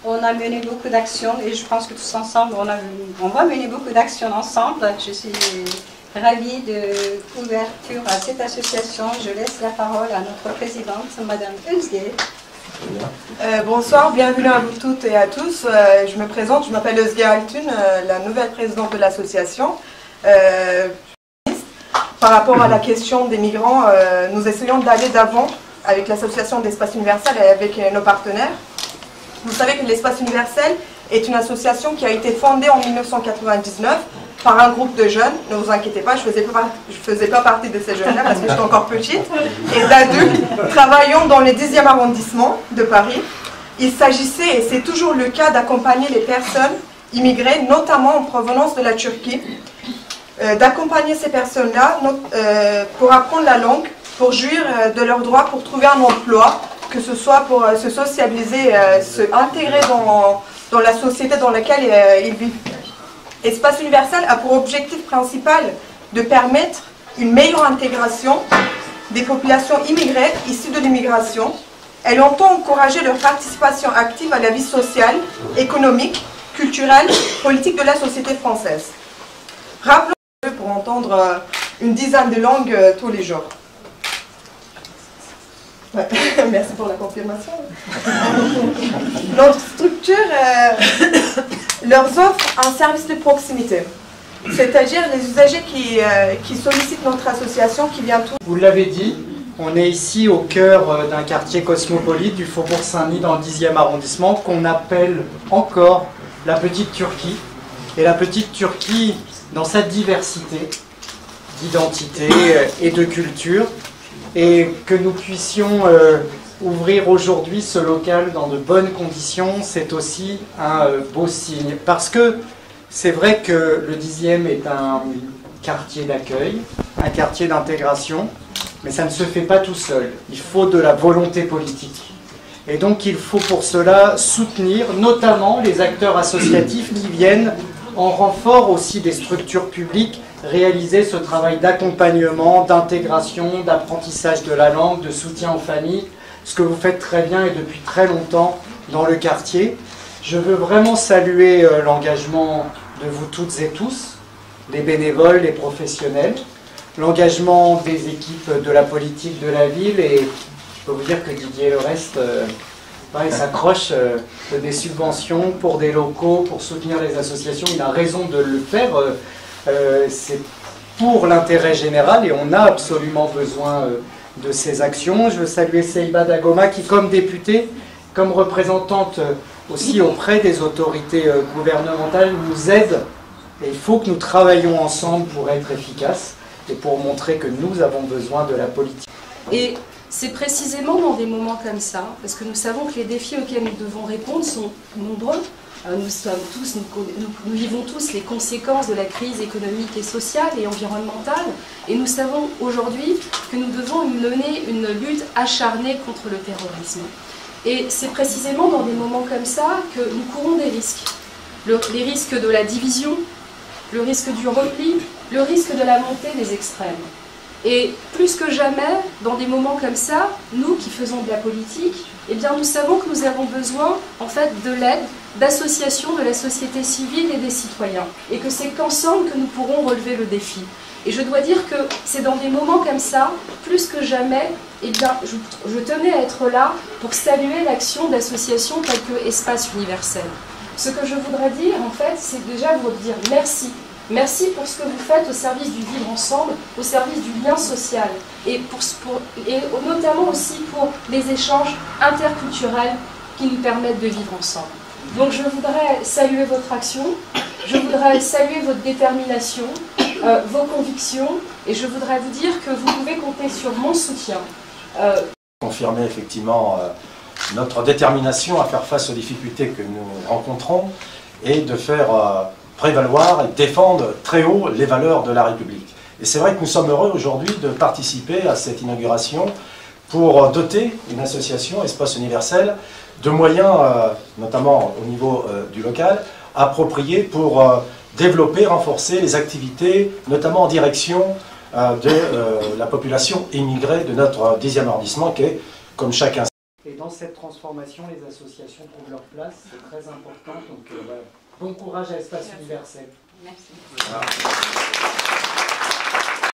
On a mené beaucoup d'actions et je pense que tous ensemble, on va mener beaucoup d'actions ensemble. Je suis ravie de l'ouverture à cette association. Je laisse la parole à notre présidente, Madame Özge. Bonsoir, bienvenue à vous toutes et à tous. Je me présente, je m'appelle Özge Altun, la nouvelle présidente de l'association. Par rapport à la question des migrants, nous essayons d'aller d'avant avec l'association d'Espace Universel et avec nos partenaires. Vous savez que l'Espace Universel est une association qui a été fondée en 1999 par un groupe de jeunes. Ne vous inquiétez pas, je faisais pas partie de ces jeunes-là parce que j'étais encore petite. Et d'adultes travaillant dans le 10e arrondissement de Paris. Il s'agissait, et c'est toujours le cas, d'accompagner les personnes immigrées, notamment en provenance de la Turquie. D'accompagner ces personnes-là pour apprendre la langue, pour jouir de leurs droits, pour trouver un emploi, que ce soit pour se socialiser, se intégrer dans la société dans laquelle ils vivent. Espace Universel a pour objectif principal de permettre une meilleure intégration des populations immigrées issues de l'immigration. Elle entend encourager leur participation active à la vie sociale, économique, culturelle, politique de la société française. Rappelons pour entendre une dizaine de langues tous les jours. Ouais. Merci pour la confirmation. Notre structure leur offre un service de proximité, c'est-à-dire les usagers qui sollicitent notre association, qui vient tout. Vous l'avez dit, on est ici au cœur d'un quartier cosmopolite du Faubourg Saint-Denis dans le 10e arrondissement qu'on appelle encore la Petite Turquie. Et la Petite Turquie, dans sa diversité d'identité et de culture, et que nous puissions ouvrir aujourd'hui ce local dans de bonnes conditions, c'est aussi un beau signe. Parce que c'est vrai que le 10e est un quartier d'accueil, un quartier d'intégration, mais ça ne se fait pas tout seul. Il faut de la volonté politique. Et donc il faut pour cela soutenir notamment les acteurs associatifs qui viennent en renfort aussi des structures publiques, réaliser ce travail d'accompagnement, d'intégration, d'apprentissage de la langue, de soutien aux familles, ce que vous faites très bien et depuis très longtemps dans le quartier. Je veux vraiment saluer l'engagement de vous toutes et tous, les bénévoles, les professionnels, l'engagement des équipes de la politique de la ville, et je peux vous dire que Didier Le Reste il s'accroche des subventions pour des locaux, pour soutenir les associations. Il a raison de le faire. C'est pour l'intérêt général et on a absolument besoin de ces actions. Je veux saluer Seiba Dagoma qui, comme députée, comme représentante aussi auprès des autorités gouvernementales, nous aide. Et il faut que nous travaillions ensemble pour être efficaces et pour montrer que nous avons besoin de la politique. Et c'est précisément dans des moments comme ça, parce que nous savons que les défis auxquels nous devons répondre sont nombreux. Nous vivons tous les conséquences de la crise économique et sociale et environnementale, et nous savons aujourd'hui que nous devons mener une lutte acharnée contre le terrorisme. Et c'est précisément dans des moments comme ça que nous courons des risques. Les risques de la division, le risque du repli, le risque de la montée des extrêmes. Et plus que jamais, dans des moments comme ça, nous qui faisons de la politique, eh bien nous savons que nous avons besoin en fait de l'aide d'associations de la société civile et des citoyens. Et que c'est qu'ensemble que nous pourrons relever le défi. Et je dois dire que c'est dans des moments comme ça, plus que jamais, eh bien, je tenais à être là pour saluer l'action d'associations telles que Espace Universel. Ce que je voudrais dire, en fait, c'est déjà vous dire merci. Merci pour ce que vous faites au service du vivre ensemble, au service du lien social et notamment aussi pour les échanges interculturels qui nous permettent de vivre ensemble. Donc je voudrais saluer votre action, je voudrais saluer votre détermination, vos convictions, et je voudrais vous dire que vous pouvez compter sur mon soutien. Confirmer effectivement notre détermination à faire face aux difficultés que nous rencontrons et de faire prévaloir et défendre très haut les valeurs de la République. Et c'est vrai que nous sommes heureux aujourd'hui de participer à cette inauguration pour doter une association, Espace Universel, de moyens, notamment au niveau du local, appropriés pour développer, renforcer les activités, notamment en direction de la population immigrée de notre 10e arrondissement, qui est, comme chacun Et dans cette transformation, les associations trouvent leur place, c'est très important. Donc voilà. Bon courage à Espace Universel. Merci. Voilà.